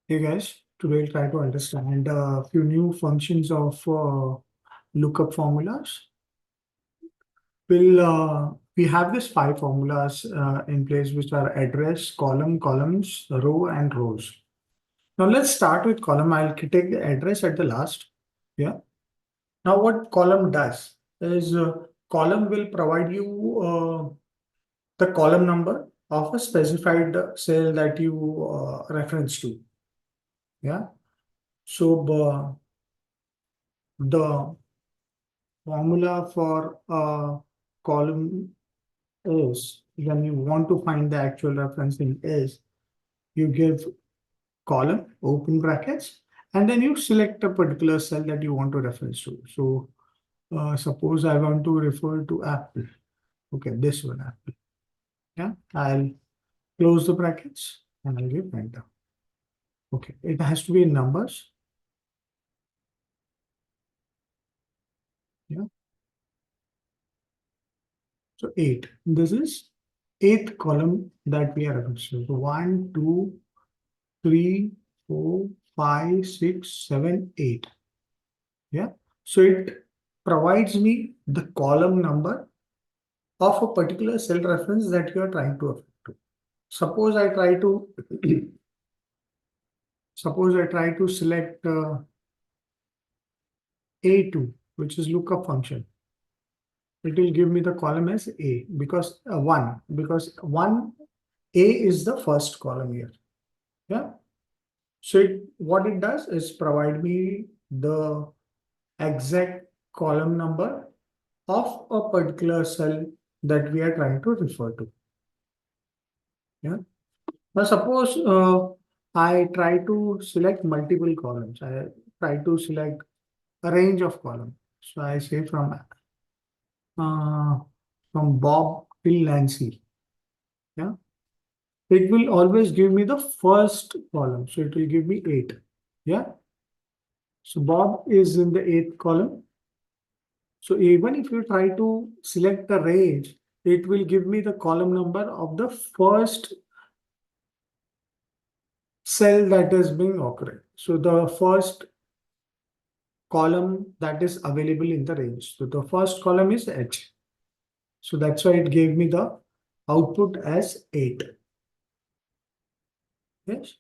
Hey guys, today we'll try to understand a few new functions of lookup formulas. We have these five formulas in place, which are address, column, columns, row, and rows. Now let's start with column. I'll take the address at the last. Yeah. Now what column does is column will provide you the column number of a specified cell that you reference to. Yeah. So the formula for a column is when you want to find the actual referencing is you give column open brackets and then you select a particular cell that you want to reference to. So suppose I want to refer to apple. Okay, this one apple. Yeah, I'll close the brackets and I'll give enter. Okay, it has to be in numbers. Yeah, so 8. This is eighth column that we are referencing. So 1, 2, 3, 4, 5, 6, 7, 8. Yeah. So it provides me the column number of a particular cell reference that you are trying to affect to. Suppose I try to select A2, which is lookup function. It will give me the column as A because 1, because 1 A is the first column here. Yeah. So what it does is provide me the exact column number of a particular cell that we are trying to refer to. Yeah. Now suppose I try to select multiple columns. I try to select a range of columns. So I say uh, from Bob till Nancy. Yeah. It will always give me the first column. So it will give me 8. Yeah. So Bob is in the 8th column. So even if you try to select the range, it will give me the column number of the first cell that is being occurred. So the first column that is available in the range. So the first column is H. So that's why it gave me the output as 8. Yes.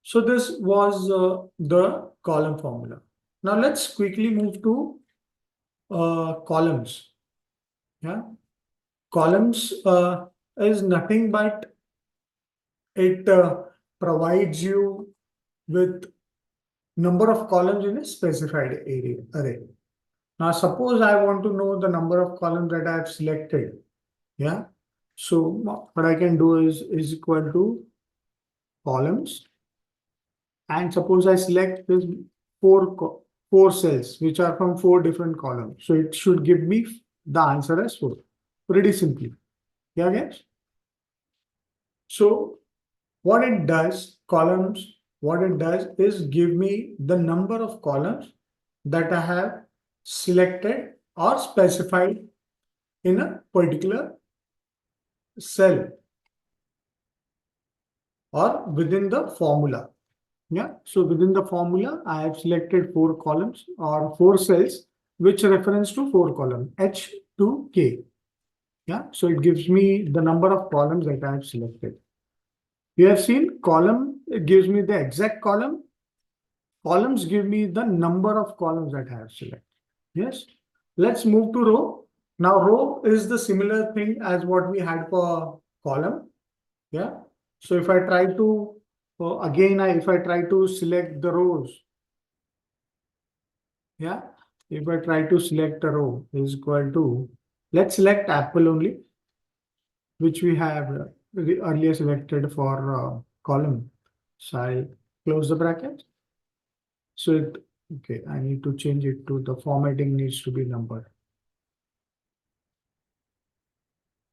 So this was the column formula. Now let's quickly move to columns. Yeah. Columns is nothing but it provides you with number of columns in a specified array. Now, suppose I want to know the number of columns that I have selected. Yeah. So what I can do is equal to columns. And suppose I select this four cells, which are from 4 different columns. So it should give me the answer as 4. Pretty simply. Yeah, guys? So what it does, what it does is give me the number of columns that I have selected or specified in a particular cell or within the formula. Yeah. So within the formula, I have selected 4 columns or 4 cells, which reference to 4 columns, H to K. Yeah. So it gives me the number of columns that I have selected. You have seen column, it gives me the exact column. Columns give me the number of columns that I have selected. Yes. Let's move to row. Now row is the similar thing as what we had for column. Yeah. So if I try to, if I try to select the rows, yeah, if I try to select a row is equal to, let's select apple only, which we have earlier selected for column. So I'll close the bracket. So okay, I need to change it to the formatting needs to be numbered.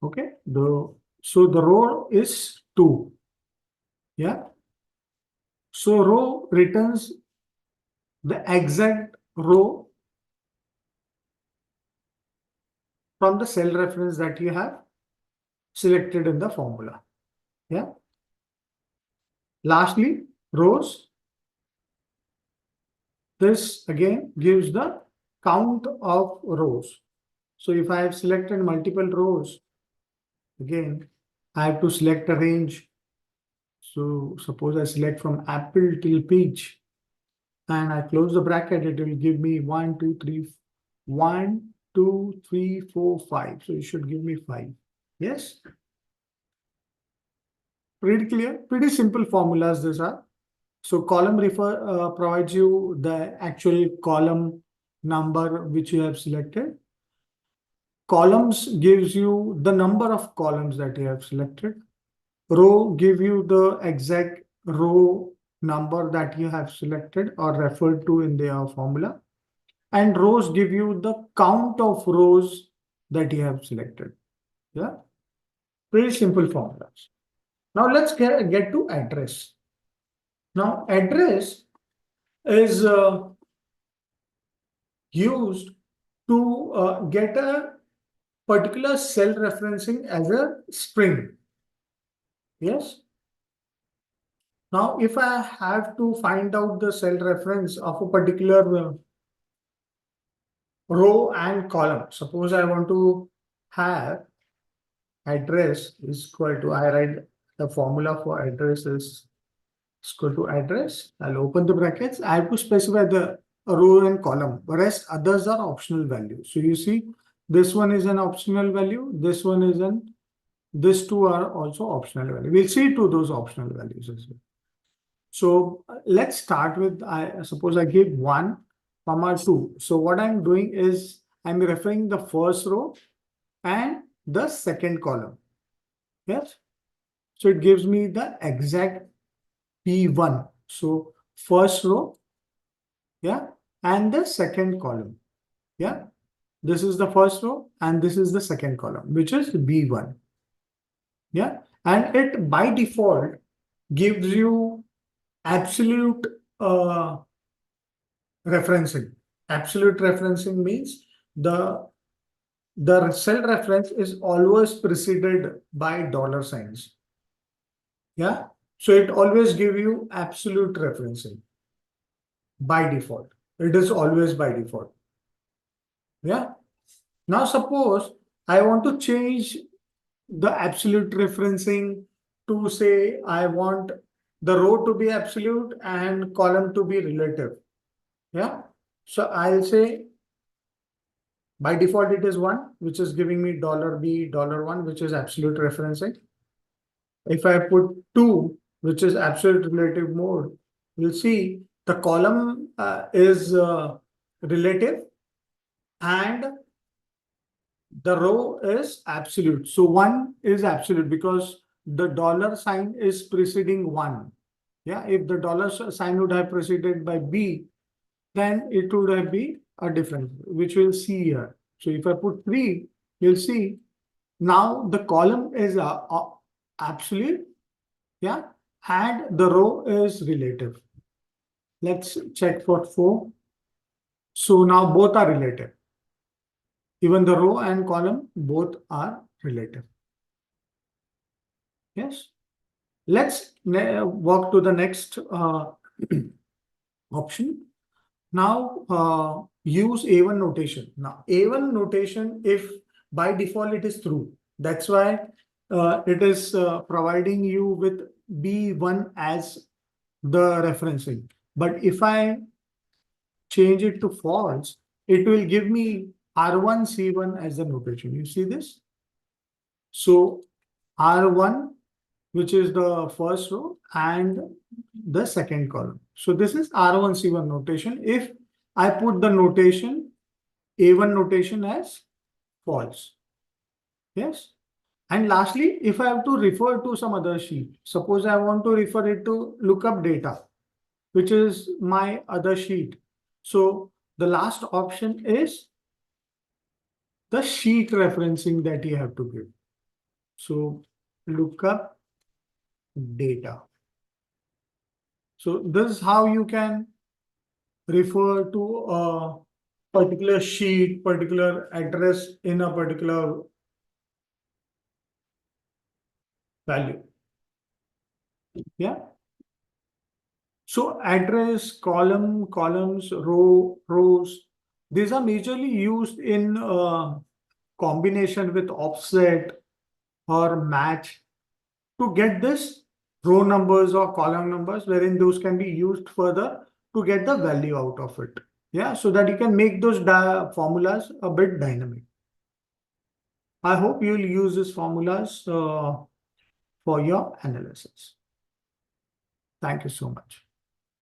Okay, so the row is 2. Yeah. So row returns the exact row from the cell reference that you have selected in the formula. Yeah. Lastly, rows. This again gives the count of rows. So if I have selected multiple rows, again, I have to select a range. So suppose I select from apple till peach and I close the bracket, it will give me 1, 2, 3, 1, 2, 3, 4, 5. So it should give me 5. Yes. Pretty clear, pretty simple formulas these are. So column provides you the actual column number which you have selected. Columns gives you the number of columns that you have selected. Row give you the exact row number that you have selected or referred to in their formula. And rows give you the count of rows that you have selected. Yeah, pretty simple formulas. Now let's get to address. Now address is used to get a particular cell referencing as a string. Yes. Now, if I have to find out the cell reference of a particular row and column, suppose I want to have address is equal to, I write the formula for address is equal to address. I'll open the brackets. I have to specify the row and column, whereas others are optional values. So you see, this one is an optional value. This one is an, these two are also optional value. We'll see to those optional values as well. So let's start with, I suppose I give 1, comma 2. So what I'm doing is I'm referring the first row and the second column. Yes. So it gives me the exact P1. So first row, yeah, and the second column. Yeah. This is the first row and this is the second column, which is B1. Yeah. And it by default gives you absolute referencing. Absolute referencing means the cell reference is always preceded by dollar signs. Yeah. So it always give you absolute referencing by default. It is always by default. Yeah. Now suppose I want to change the absolute referencing to say I want the row to be absolute and column to be relative. Yeah. So I'll say by default it is 1, which is giving me $B $1, which is absolute referencing. If I put 2, which is absolute relative mode, you'll see the column is relative and the row is absolute. So 1 is absolute because the dollar sign is preceding 1. Yeah, if the dollar sign would have preceded by B, then it would have been a different, which we'll see here. So if I put 3, you'll see now the column is absolute, yeah, and the row is relative. Let's check for 4. So now both are relative. Even the row and column, both are relative. Yes. Let's walk to the next option. Now use A1 notation. Now A1 notation, if by default it is true, that's why it is providing you with B1 as the referencing. But if I change it to false, it will give me R1 C1 as the notation. You see this? So R1, which is the first row and the second column. So this is R1 C1 notation. If I put the notation A1 notation as false. Yes. And lastly, if I have to refer to some other sheet, suppose I want to refer it to lookup data, which is my other sheet. So the last option is the sheet referencing that you have to give. So lookup data. So this is how you can refer to a particular sheet, particular address in a particular value. Yeah. So address, columns, rows, these are majorly used in combination with offset or match to get this row numbers or column numbers, wherein those can be used further to get the value out of it. Yeah, so that you can make those formulas a bit dynamic. I hope you will use these formulas for your analysis. Thank you so much.